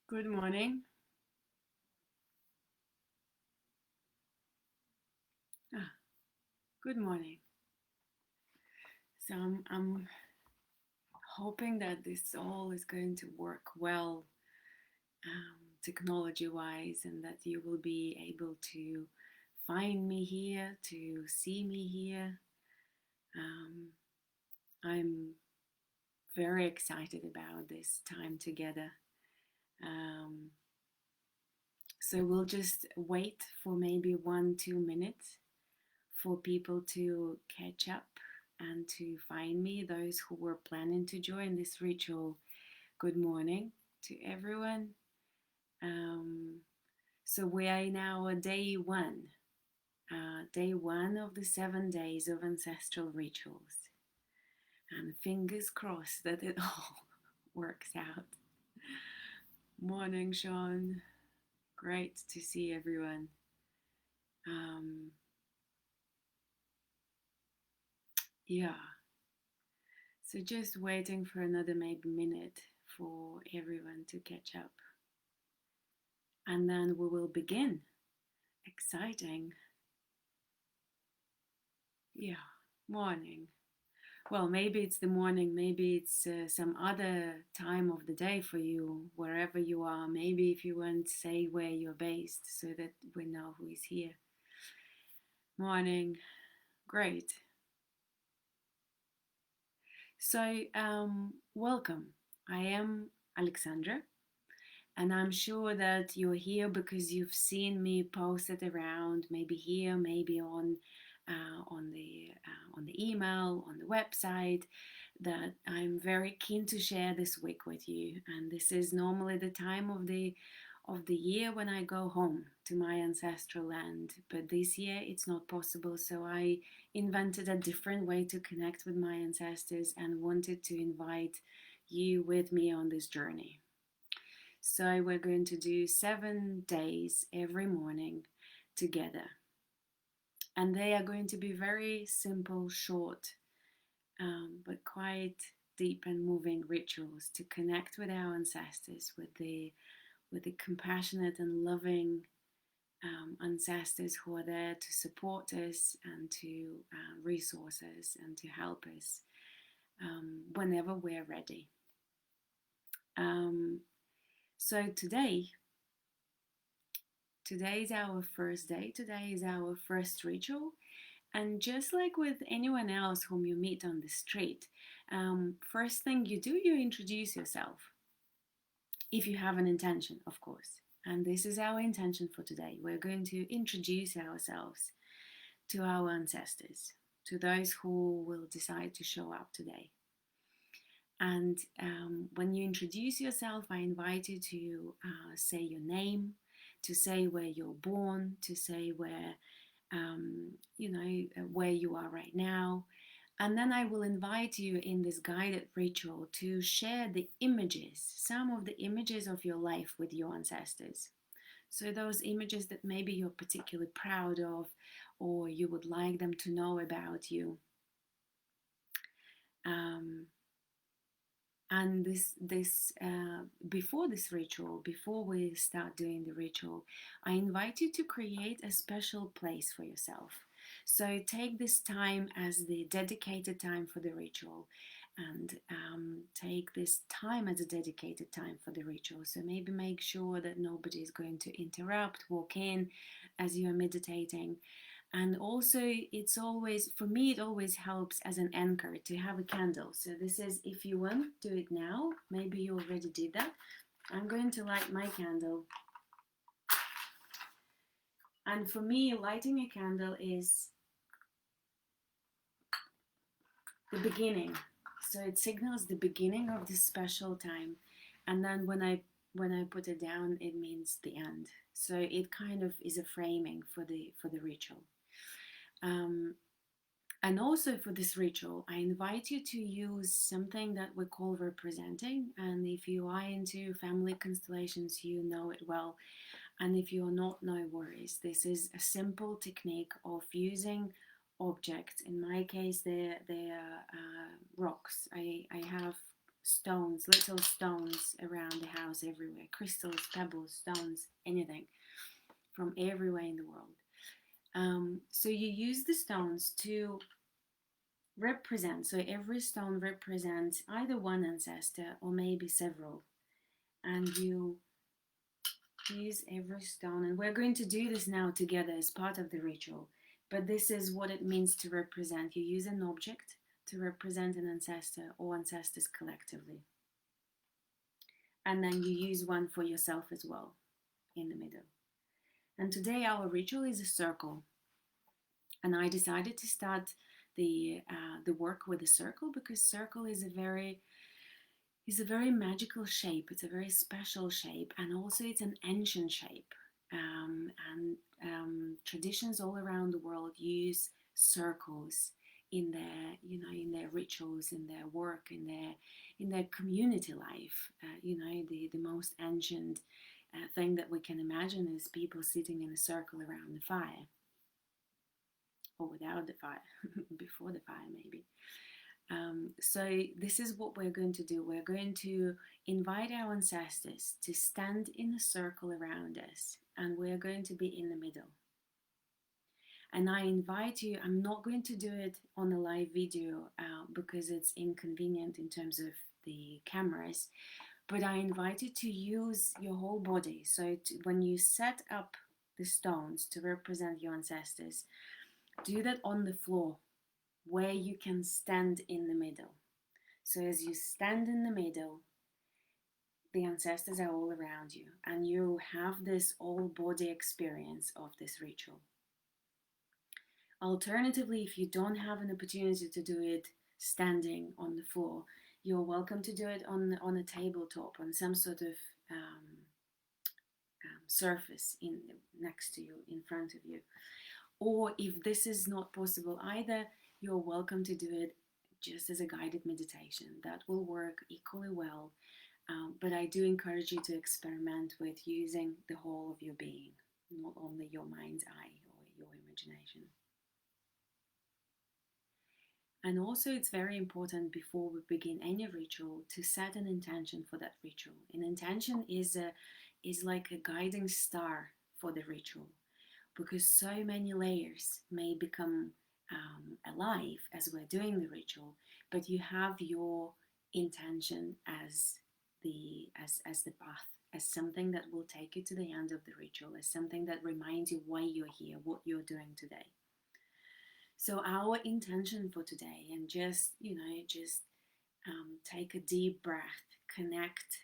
Good morning. Ah, good morning. So I'm hoping that this all is going to work well, technology-wise, and that you will be able to find me here, to see me here. Um, I'm very excited about this time together. Um, so we'll just wait for maybe 1, 2 minutes for people to catch up and to find me, those who were planning to join this ritual. Good morning to everyone. Um, so we are now day one of the 7 days of ancestral rituals, and fingers crossed that it all works out. Morning, Sean. Great to see everyone. Um, yeah, so just waiting for another maybe minute for everyone to catch up, and then we will begin. Exciting. Yeah, morning. Well, maybe it's the morning, maybe it's some other time of the day for you, wherever you are. Maybe if you want to say where you're based so that we know who is here. Morning. Great. So, welcome. I am Alexandra, and I'm sure that you're here because you've seen me posted around, maybe here, maybe on the email, on the website, that I'm very keen to share this week with you. And this is normally the time of the year when I go home to my ancestral land. But this year it's not possible, so I invented a different way to connect with my ancestors and wanted to invite you with me on this journey. So we're going to do 7 days every morning together. And they are going to be very simple, short, but quite deep and moving rituals to connect with our ancestors, with the compassionate and loving ancestors who are there to support us and to resource us and to help us whenever we're ready. Um, so today is our first day. Today is our first ritual. And just like with anyone else whom you meet on the street, first thing you do, you introduce yourself. If you have an intention, of course. And this is our intention for today. We're going to introduce ourselves to our ancestors, to those who will decide to show up today. And when you introduce yourself, I invite you to say your name, to say where you're born, to say where you are right now. And then I will invite you in this guided ritual to share the images, some of the images of your life with your ancestors. So those images that maybe you're particularly proud of or you would like them to know about you. Um, and before this ritual, before we start doing the ritual, I invite you to create a special place for yourself. So take this time as the dedicated time for the ritual, and take this time as a dedicated time for the ritual. So maybe make sure that nobody is going to interrupt, walk in as you are meditating. And also, it's always, for me, it always helps as an anchor to have a candle. So this is, if you want, do it now. Maybe you already did that. I'm going to light my candle. And for me, lighting a candle is the beginning. So it signals the beginning of this special time. And then when I put it down, it means the end. So it kind of is a framing for the ritual. Um, And also for this ritual, I invite you to use something that we call representing. And if you are into family constellations, you know it well. And if you're not, no worries. This is a simple technique of using objects. In my case, they're rocks. I have stones, little stones around the house everywhere, crystals, pebbles, stones, anything from everywhere in the world. So you use the stones to represent, so every stone represents either one ancestor or maybe several, and you use every stone, and we're going to do this now together as part of the ritual, but this is what it means to represent. You use an object to represent an ancestor or ancestors collectively, and then you use one for yourself as well in the middle. And today our ritual is a circle, and I decided to start the work with a circle because circle is a very magical shape. It's a very special shape, and also it's an ancient shape. And traditions all around the world use circles in their, in their rituals, in their work, in their community life. The most ancient thing that we can imagine is people sitting in a circle around the fire, or without the fire, before the fire maybe. So this is what we're going to do. We're going to invite our ancestors to stand in a circle around us, and we're going to be in the middle. And I invite you, I'm not going to do it on a live video because it's inconvenient in terms of the cameras, but I invite you to use your whole body. So when you set up the stones to represent your ancestors, do that on the floor where you can stand in the middle. So as you stand in the middle, the ancestors are all around you, and you have this all body experience of this ritual. Alternatively, if you don't have an opportunity to do it standing on the floor, you're welcome to do it on a tabletop, on some sort of surface next to you, in front of you. Or if this is not possible either, you're welcome to do it just as a guided meditation. That will work equally well. But I do encourage you to experiment with using the whole of your being, not only your mind's eye or your imagination. And also, it's very important before we begin any ritual to set an intention for that ritual. An intention is like a guiding star for the ritual, because so many layers may become alive as we're doing the ritual, but you have your intention as the path, as something that will take you to the end of the ritual, as something that reminds you why you're here, what you're doing today. So our intention for today, and just take a deep breath, connect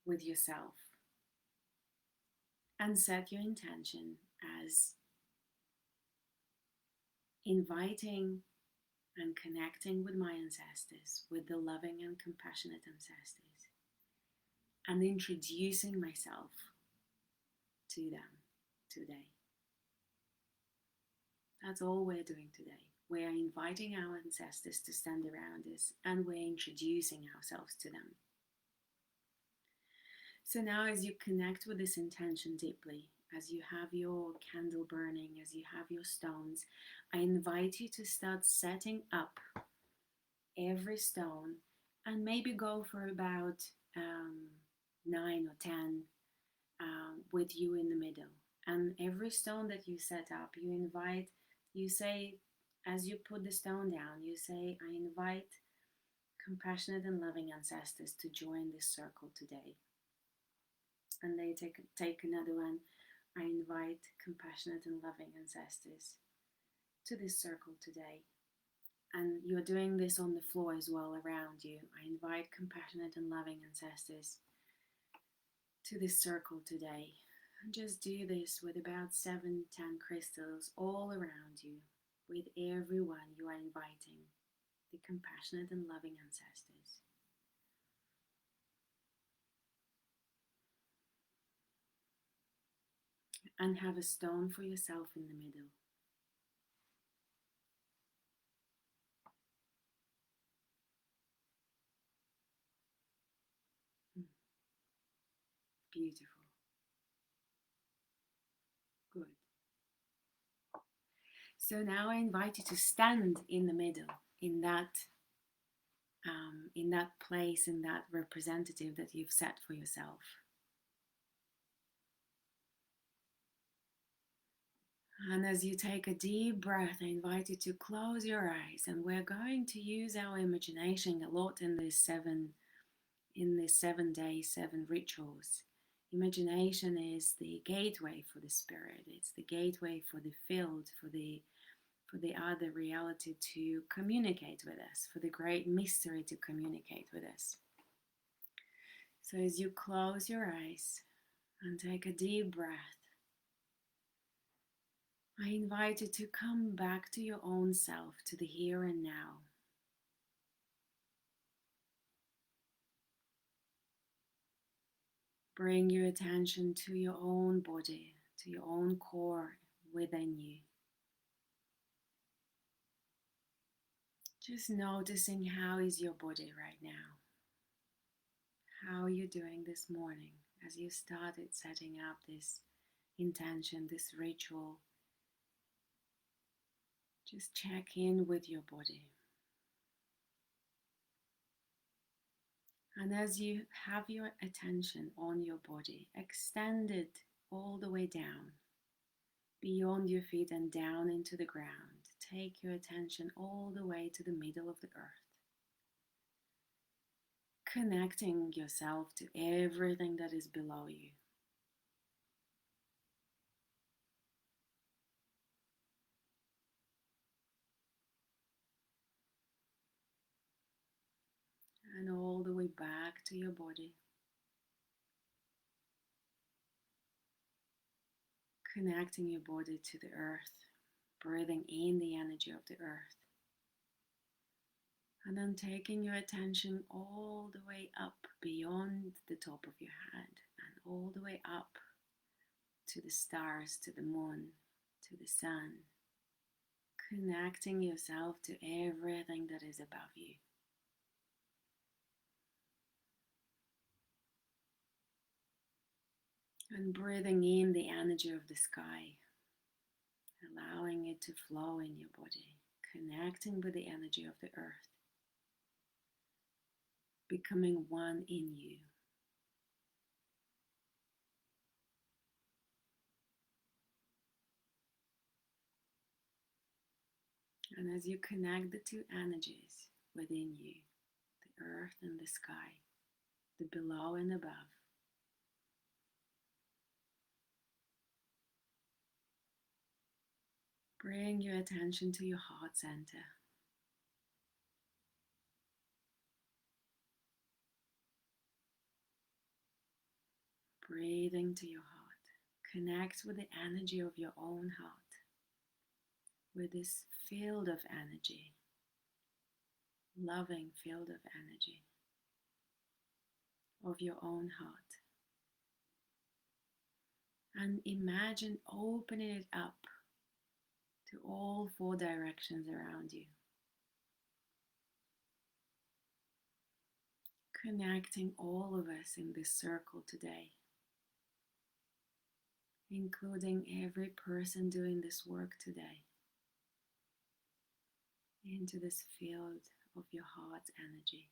with yourself, and set your intention as inviting and connecting with my ancestors, with the loving and compassionate ancestors, and introducing myself to them today. That's all we're doing today. We're inviting our ancestors to stand around us, and we're introducing ourselves to them. So now, as you connect with this intention deeply, as you have your candle burning, as you have your stones, I invite you to start setting up every stone, and maybe go for about 9 or 10 with you in the middle. And every stone that you set up, you say, as you put the stone down, you say, I invite compassionate and loving ancestors to join this circle today. And they take another one. I invite compassionate and loving ancestors to this circle today. And you're doing this on the floor as well around you. I invite compassionate and loving ancestors to this circle today. And just do this with about 7-10 crystals all around you. With everyone you are inviting the compassionate and loving ancestors. And have a stone for yourself in the middle. Beautiful. Good. So now I invite you to stand in the middle, in that in that place, in that representative that you've set for yourself. And as you take a deep breath, I invite you to close your eyes, and we're going to use our imagination a lot in this 7 days, 7 rituals. Imagination is the gateway for the spirit. It's the gateway for the field, for the other reality to communicate with us, for the great mystery to communicate with us. So as you close your eyes and take a deep breath, I invite you to come back to your own self, to the here and now. Bring your attention to your own body, to your own core within you. Just noticing how is your body right now. How are you doing this morning as you started setting up this intention, this ritual? Just check in with your body. And as you have your attention on your body, extend it all the way down, beyond your feet and down into the ground. Take your attention all the way to the middle of the earth, connecting yourself to everything that is below you. And all the way back to your body, connecting your body to the earth, breathing in the energy of the earth. And then taking your attention all the way up beyond the top of your head and all the way up to the stars, to the moon, to the sun. Connecting yourself to everything that is above you. And breathing in the energy of the sky, allowing it to flow in your body, connecting with the energy of the earth, becoming one in you. And as you connect the two energies within you, the earth and the sky, the below and above, bring your attention to your heart center. Breathing to your heart. Connect with the energy of your own heart, with this field of energy, loving field of energy of your own heart. And imagine opening it up to all 4 directions around you. Connecting all of us in this circle today, including every person doing this work today, into this field of your heart's energy.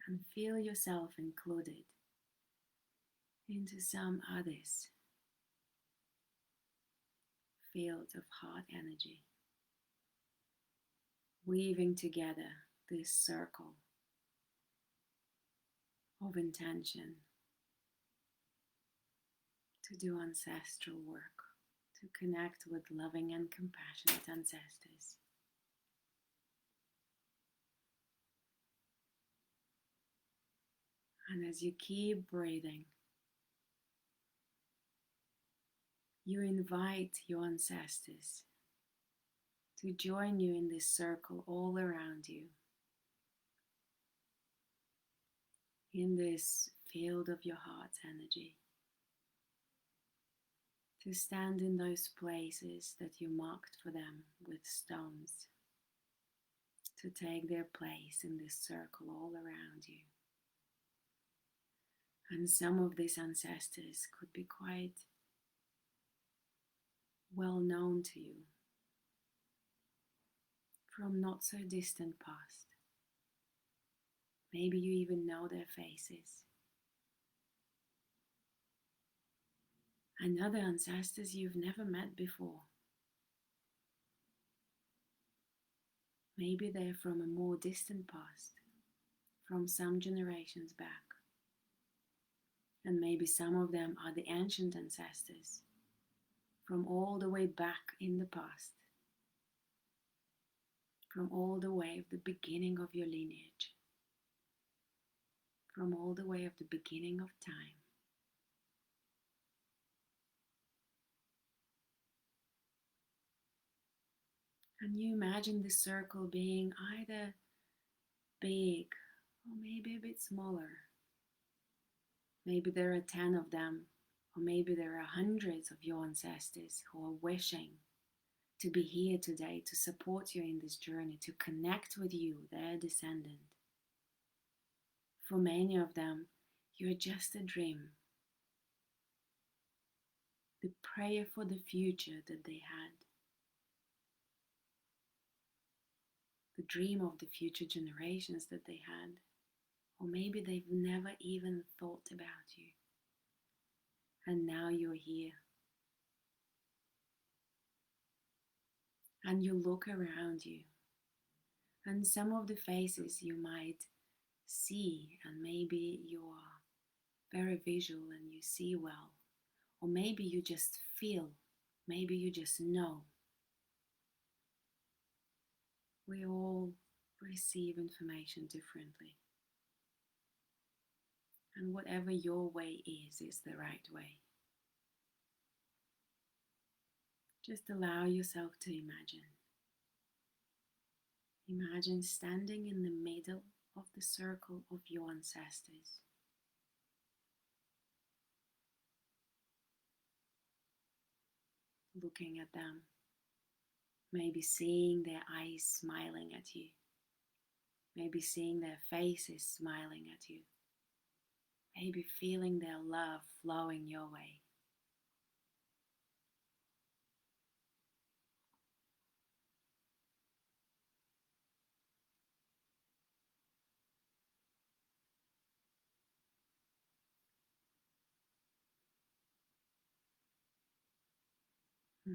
And feel yourself included into some others' fields of heart energy, weaving together this circle of intention to do ancestral work, to connect with loving and compassionate ancestors. And as you keep breathing, you invite your ancestors to join you in this circle all around you, in this field of your heart's energy, to stand in those places that you marked for them with stones, to take their place in this circle all around you. And some of these ancestors could be quite well known to you from not so distant past. Maybe you even know their faces. And other ancestors you've never met before. Maybe they're from a more distant past, from some generations back. And maybe some of them are the ancient ancestors, from all the way back in the past, from all the way of the beginning of your lineage, from all the way of the beginning of time. And you imagine this circle being either big or maybe a bit smaller. Maybe there are 10 of them, or maybe there are hundreds of your ancestors who are wishing to be here today to support you in this journey, to connect with you, their descendant. For many of them, you're just a dream, the prayer for the future that they had, the dream of the future generations that they had, or maybe they've never even thought about you. And now you're here. And you look around you, and some of the faces you might see, and maybe you are very visual and you see well, or maybe you just feel, maybe you just know. We all receive information differently, and whatever your way is the right way. Just allow yourself to imagine. Imagine standing in the middle of the circle of your ancestors. Looking at them, maybe seeing their eyes smiling at you, maybe seeing their faces smiling at you, maybe feeling their love flowing your way. Hmm.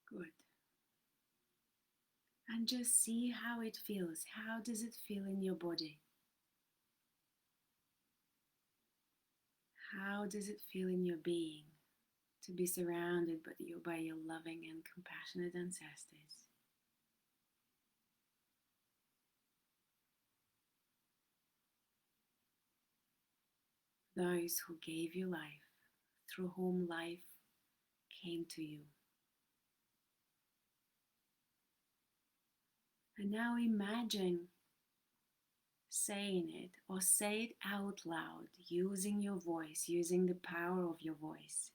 Good. And just see how it feels. How does it feel in your body? How does it feel in your being to be surrounded by your loving and compassionate ancestors? Those who gave you life, through whom life came to you. And now imagine saying it, or say it out loud, using your voice, using the power of your voice.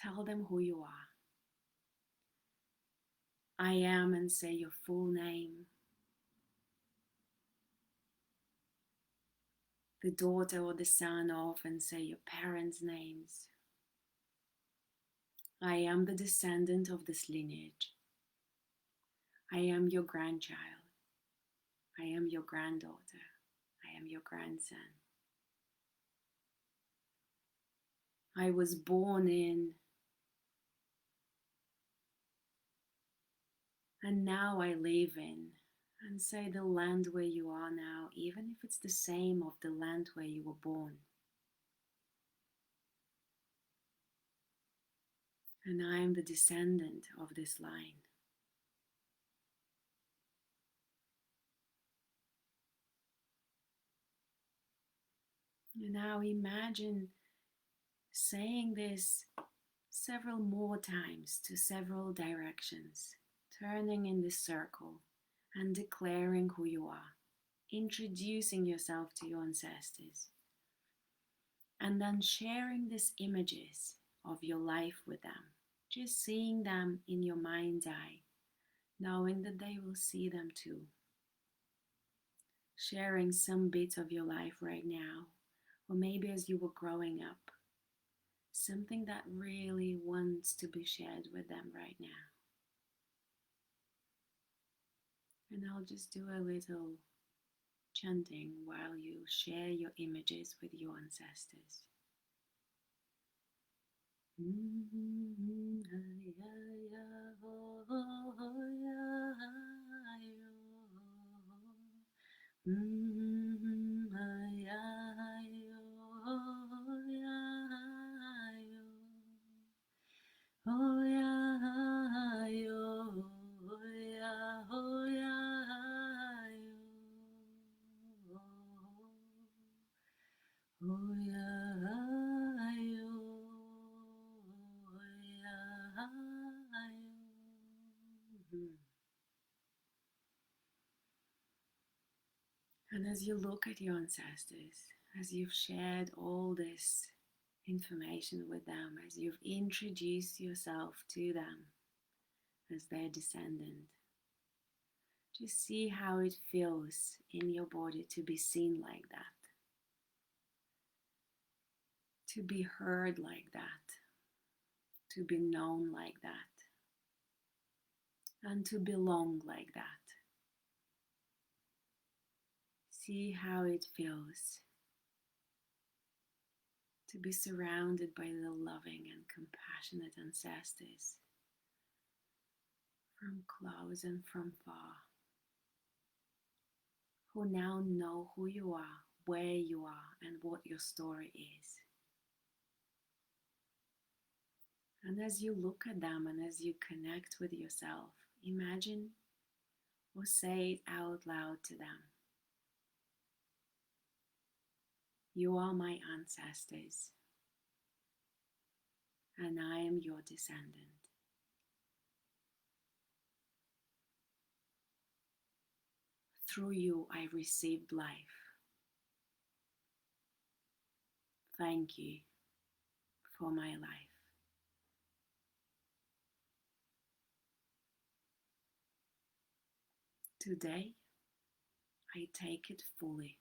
Tell them who you are. I am, and say your full name. The daughter or the son of, and say your parents' names. I am the descendant of this lineage. I am your grandchild. I am your granddaughter. I am your grandson. I was born in, and now I live in. And say the land where you are now, even if it's the same of the land where you were born. And I am the descendant of this line. And now imagine saying this several more times to several directions, turning in this circle and declaring who you are, introducing yourself to your ancestors, and then sharing these images of your life with them, just seeing them in your mind's eye, knowing that they will see them too. Sharing some bits of your life right now, or maybe as you were growing up, something that really wants to be shared with them right now. And I'll just do a little chanting while you share your images with your ancestors. And as you look at your ancestors, as you've shared all this information with them, as you've introduced yourself to them as their descendant, just see how it feels in your body to be seen like that, to be heard like that, to be known like that, and to belong like that. See how it feels to be surrounded by the loving and compassionate ancestors from close and from far, who now know who you are, where you are, and what your story is. And as you look at them and as you connect with yourself, imagine or say it out loud to them. You are my ancestors, and I am your descendant. Through you, I received life. Thank you for my life. Today, I take it fully.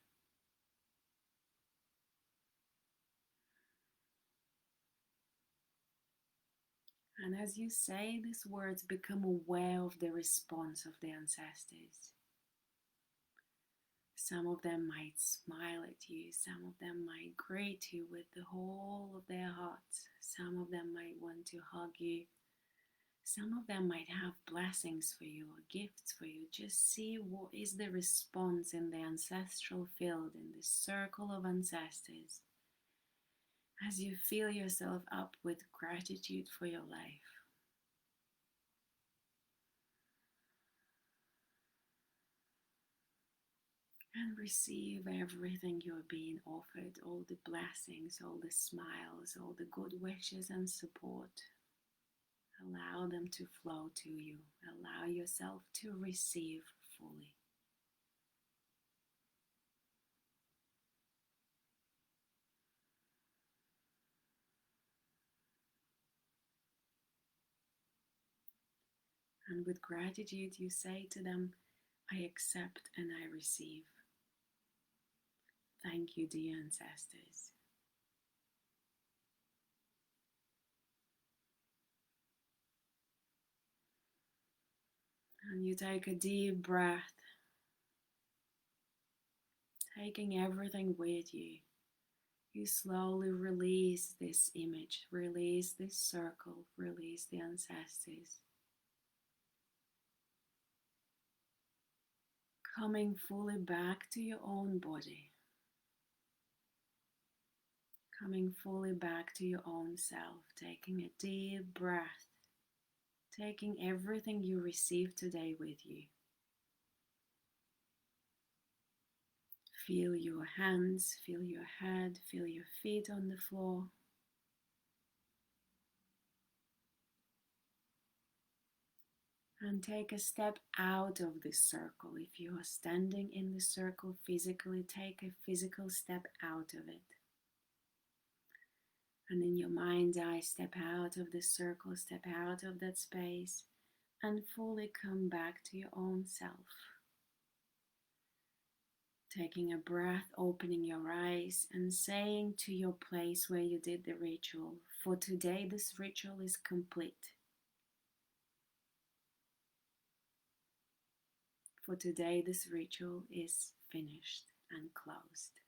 And as you say these words, become aware of the response of the ancestors. Some of them might smile at you, some of them might greet you with the whole of their hearts, some of them might want to hug you, some of them might have blessings for you or gifts for you. Just see what is the response in the ancestral field, in the circle of ancestors, as you fill yourself up with gratitude for your life. And receive everything you're being offered, all the blessings, all the smiles, all the good wishes and support. Allow them to flow to you. Allow yourself to receive fully. And with gratitude, you say to them, I accept and I receive. Thank you, dear ancestors. And you take a deep breath, taking everything with you. You slowly release this image, release this circle, release the ancestors. Coming fully back to your own body. Coming fully back to your own self, taking a deep breath, taking everything you received today with you. Feel your hands, feel your head, feel your feet on the floor. And take a step out of this circle. If you are standing in the circle physically, take a physical step out of it. And in your mind's eye, step out of the circle, step out of that space, and fully come back to your own self. Taking a breath, opening your eyes, and saying to your place where you did the ritual, for today this ritual is complete. For today this ritual is finished and closed.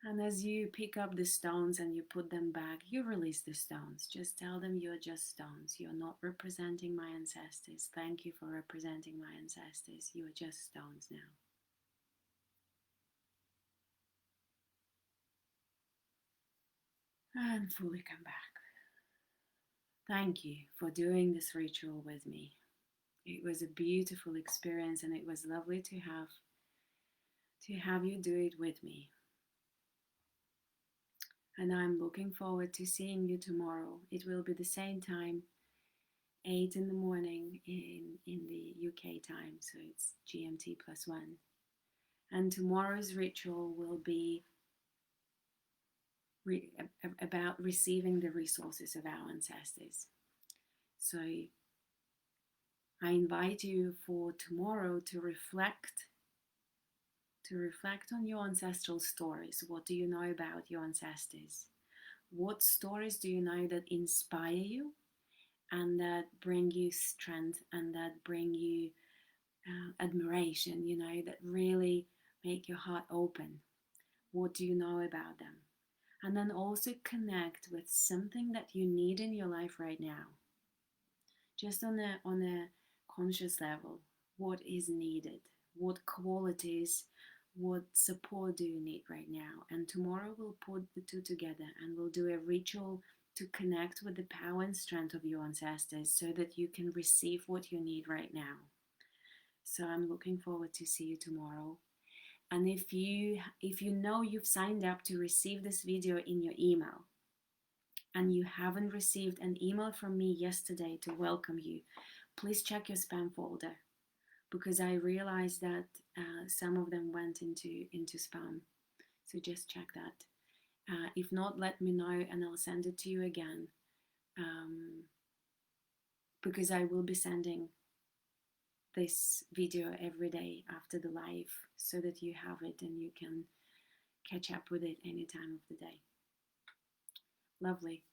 And as you pick up the stones and you put them back, you release the stones. Just tell them you're just stones. You're not representing my ancestors. Thank you for representing my ancestors. You're just stones now. And fully come back. Thank you for doing this ritual with me. It was a beautiful experience and it was lovely to have you do it with me. And I'm looking forward to seeing you tomorrow. It will be the same time, 8 in the morning in the UK time, so it's GMT +1. And tomorrow's ritual will be about receiving the resources of our ancestors. So I invite you for tomorrow to reflect on your ancestral stories. What do you know about your ancestors? What stories do you know that inspire you and that bring you strength and that bring you admiration, that really make your heart open? What do you know about them? And then also connect with something that you need in your life right now. Just on a conscious level, what is needed? What qualities, what support do you need right now? And tomorrow we'll put the two together and we'll do a ritual to connect with the power and strength of your ancestors so that you can receive what you need right now. So I'm looking forward to see you tomorrow. And if you know you've signed up to receive this video in your email and you haven't received an email from me yesterday to welcome you, please check your spam folder, because I realized that some of them went into spam. So just check that. If not, let me know and I'll send it to you again, because I will be sending this video every day after the live so that you have it and you can catch up with it any time of the day. Lovely.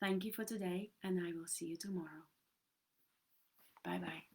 Thank you for today and I will see you tomorrow. Bye bye.